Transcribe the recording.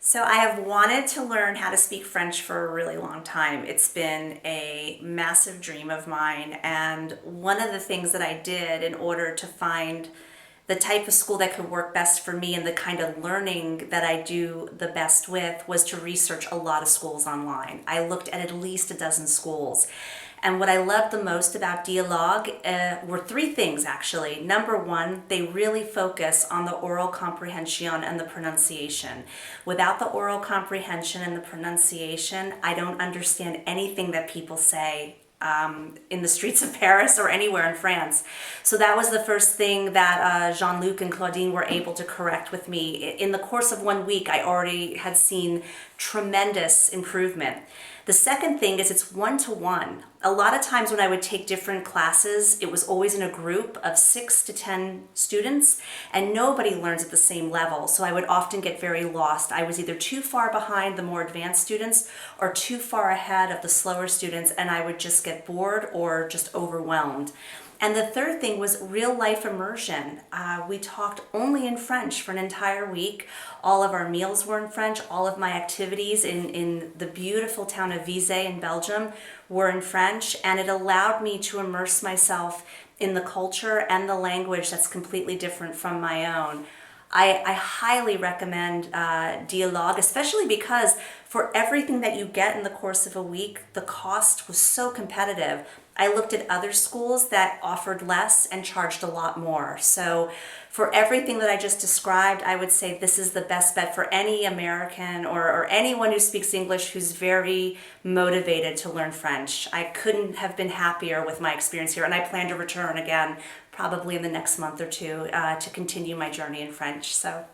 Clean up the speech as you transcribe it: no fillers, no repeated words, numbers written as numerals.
So I have wanted to learn how to speak French for a really long time. It's been a massive dream of mine, and one of the things that I did in order to find the type of school that could work best for me and the kind of learning that I do the best with was to research a lot of schools online. I looked at least a dozen schools. And what I loved the most about Dialogue were three things actually. Number one, they really focus on the oral comprehension and the pronunciation. Without the oral comprehension and the pronunciation, I don't understand anything that people say in the streets of Paris or anywhere in France. So that was the first thing that Jean-Luc and Claudine were able to correct with me. In the course of 1 week, I already had seen tremendous improvement. The second thing is it's one-to-one. A lot of times when I would take different classes, it was always in a group of 6 to 10 students, and nobody learns at the same level. So I would often get very lost. I was either too far behind the more advanced students or too far ahead of the slower students, and I would just get bored or just overwhelmed. And the third thing was real life immersion. We talked only in French for an entire week. All of our meals were in French. All of my activities in the beautiful town of Visé in Belgium were in French. And it allowed me to immerse myself in the culture and the language that's completely different from my own. I highly recommend Dialogue, especially because for everything that you get in the course of a week, the cost was so competitive. I looked at other schools that offered less and charged a lot more. So for everything that I just described, I would say this is the best bet for any American or anyone who speaks English who's very motivated to learn French. I couldn't have been happier with my experience here, and I plan to return again probably in the next month or two to continue my journey in French. So